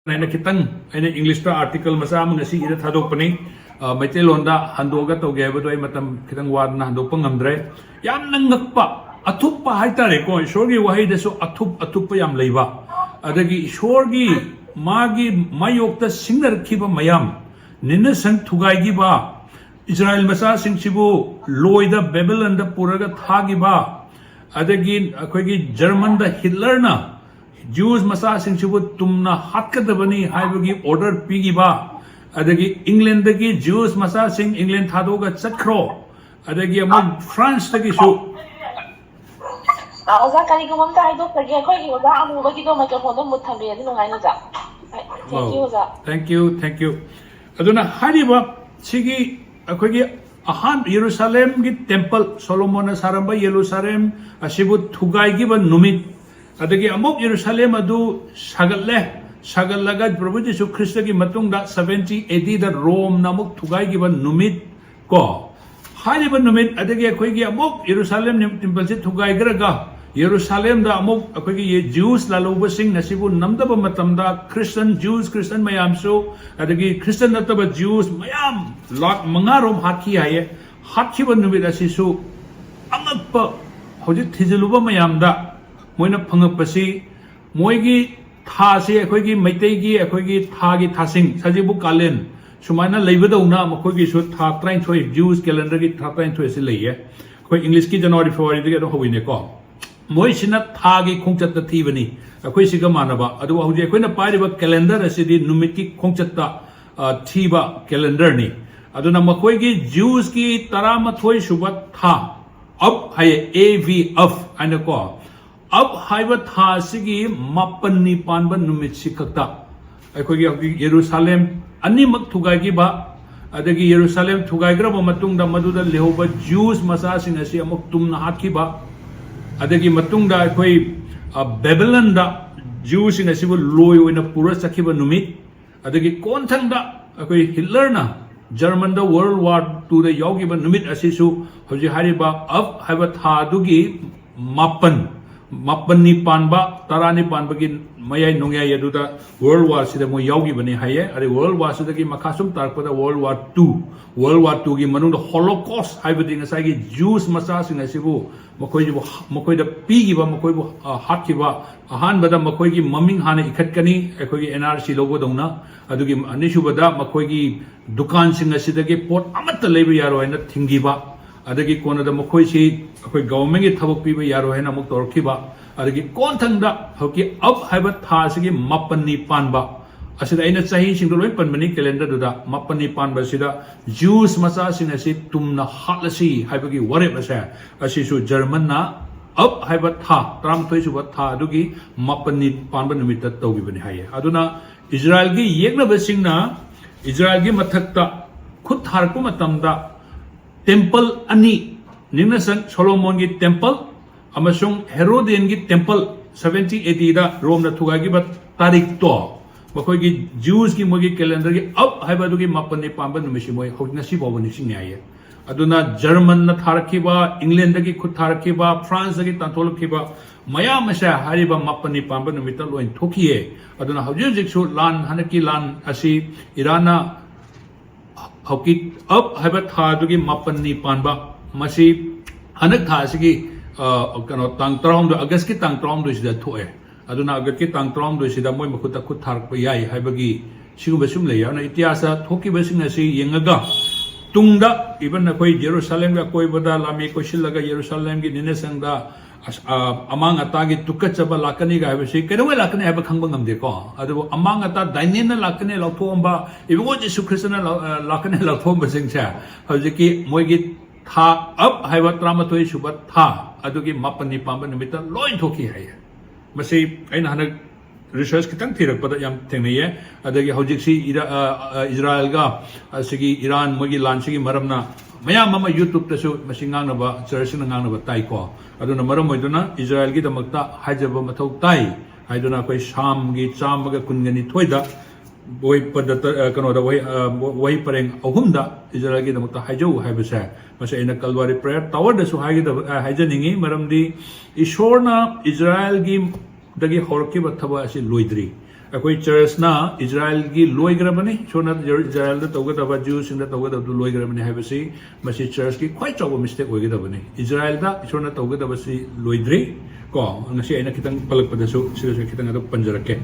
ꯑꯩꯅ ꯈꯤꯇꯪ ꯑꯩꯅ ꯏꯪꯂꯤꯁꯇ ꯑꯥꯔꯇꯤꯀꯜ ꯃꯆꯥ ꯑꯃ ꯉꯁꯤ ꯏꯔ ꯊꯥꯗꯣꯛꯄꯅꯤ ꯃꯩꯇꯩꯂꯣꯟꯗ ꯍꯟꯗꯣꯛꯑꯒ ꯇꯧꯒꯦ ꯍꯥꯏꯕꯗꯣ ꯑꯩ ꯃꯇꯝ ꯈꯤꯇꯪ ꯋꯥꯗꯅ ꯍꯟꯗꯣꯛꯄ ꯉꯝꯗ꯭ꯔꯦ ꯌꯥꯝꯅ ꯉꯛꯄ ꯑꯊꯨꯞꯄ ꯍꯥꯏꯇꯥꯔꯦꯀꯣ ꯏꯁꯣꯔꯒꯤ ꯋꯥꯍꯩꯗꯁꯨ ꯑꯊꯨꯞꯄ ꯌꯥꯝ ꯂꯩꯕ ꯑꯗꯒꯤ ꯏꯁꯣꯔꯒꯤ ꯃꯥꯒꯤ ꯃꯥꯌꯣꯛꯇ ꯁꯤꯡꯅꯔꯛꯈꯤꯕ ꯃꯌꯥꯝ ꯅꯤꯅꯁꯟ ꯊꯨꯒꯥꯏꯈꯤꯕ 이스라엘 ꯃꯆꯥꯁꯤꯡꯁꯤꯕꯨ ꯂꯣꯏꯗ 베벨론ꯗ ꯄꯨꯔꯒ ꯊꯥꯈꯤꯕ ꯑꯗꯒꯤ ꯑꯩꯈꯣꯏꯒꯤ ꯖꯔꯃꯟꯗ ꯍꯤꯠꯂꯔꯅ Jews ꯃꯆꯥꯁꯤꯡꯁꯤꯕꯨ tumna hatkadabani haibagi order pigiba adagi England-dagi Jews masasing England thadoga chatkro adagi among France dagi su oza kari gumam ta haidok karge khoi gi oza amubagi do microphone do mut thambe adi nungai na ja thank you oza thank you aduna hariba sigi akhoi ahan Jerusalem gi temple Solomon saramba Jerusalem asibu thugai gi ba numit adagi amok Jerusalem adu sagatlaga Prabhu Jesu Christ gi matungda 70 AD da Rome namuk thugai gi ban numit ko hari ban numit adagi akhoi gi amok Jerusalem temple se thugai graga Jerusalem da amok akhoi gi Jews laluba sing nasibu namdaba matamda Christian mayam so adagi Christian nataba Jews mayam lot mangarom hakhi haye hakhi ban numit asisu angappa hoji thijiluba mayam da moina phangapasi moigi tha se akhoi maitai gi akhoi tha gi thasing sajibu kalen sumaina leibadona akhoi gi su tha 33 Jews calendar gi tha 33 se leiye akhoi English ki January February de do hoine ko moi sina tha gi khongchat ta thibani akhoi siga manaba adu hoje akhoi na pariba calendar asidi numit ki khongchat ta thiba calendar ni aduna makhoi gi Jews ki 13 suba tha ab haye AVF ana ko अब हाइबा था सिगी मापन्नी Panba नुमित सिखक्ता अखोगी Jerusalem अनिमक थुगाइगिबा अदगी Jerusalem थुगाइग्रबा मतुंगदा मदुदा लेहोबा juice मसासिंग असि अमुक तुमना हाकिबा अदगी मतुंगदा अखोई बेबीलोनदा ज्यूसिंग असिबु लोय ओइना पुरा सखिबा नुमित अदगी कोनथंगदा अखोई हिटलरना जर्मनदा world war 2 दा यावगिबा नुमित असिसु हजि हारिबा अब हाइबा था दुगी मापन्नी पानबा तरानी पानबगी मयाई नोंगयाई अदुदा वर्ल्ड वार सिदा मो यावगी बने हाये अरे वर्ल्ड वार सिदा की मखासुम तारपदा वर्ल्ड वार 2 की मनुंग हॉलोकॉस्ट हाइबदी ngसागी ज्यूस मसा सिंग असिबु मखोइदा पीगिबा मखोइबु हाकिबा अहानबदा मखोइगी ममिंग हाने इखटकनी अखोइगी NRC लोगो दौना अदुगी अनिसुबदा मखोइगी दुकान सिंग असिदगी पोट अमत लेबा यारो हैना थिंगिबा adagi konada makhoi si akhoi government gi thabok piba yaro hena muk torkhiba adagi konthangda hoki ab haiba tha sigi mapanni panba asida aina chahi sing do loi panbani calendar duda mapanni panba sida Jews masa sing asi tumna hatlasi haibagi ware basa asi su German na ab haiba tha tram thoi su ba tha adugi mapanni panba numita tawgi bani haye aduna Israel gi yekna basingna Israel gi mathakta khut harku matamda temple ani ningnasan Solomon gi temple amasung Herodian gi temple 70 AD da Rome na thugagi ba tarik to makhoi gi Jews gi mogi calendar gi ab haiba du gi mapanni pamba numisi moi hogna si bobo ni sing yaye aduna German na tharakhiba England da gi khut tharakhiba France da gi tantolkhiba maya masha hariba mapanni pamba numita loin thokiye aduna hojik su lan hanaki lan asi Irana hoki up haiba tha dugi mapanni panba masi hanak tha sigi kano tang traum do August ki tang traum do sida thoe aduna August ki tang traum do sida moi makhuta khut thark pa yai haibagi sigu basum le ya na itiasa thoki basing na si yengaga tungda even na koi Jerusalem ga koi bada lami ko shilaga Jerusalem gi ninesang da amang atagi tukachaba lakani ga habisi kedo lakani haba khangbang amde ko adu amang ata dainen na lakani lathomba ibo Jesu Christ na lakani lathomba singcha hojiki moigi tha ab haiba tramatoi subat tha adugi mapanni pamba nimita loin thoki haye masi aina hanak research kitang thirak pada yam thengnaye adagi hojik si Israel ga asigi Iran mogi lan sigi maramna mayam mama YouTube tasu masingang na ba church na ngang na ba tai ko aduna maram moiduna Israel gi damakta hajaba mathau tai haiduna koi sham gi chamaga kungani thoida boy padata kano da wai pareng ahumda Israel gi damakta hajau haibasa masa ina kalwari prayer tower da su haigi da hajaningi maram di ishorna Israel gi dagi horki ba thaba asi loidri अखोई church ना Israel की लोइग्रबनी सोना Israel दा तौगदबा जू सिंग दा तौगदबदु लोइग्रबनी हाइबसी मसी church की ख्वाइ चावो mistake ओइगदबनी Israel दा सोना तौगदबसी लोइद्री को ngasi aina kitang palakpadasu sila kitang ado panjarake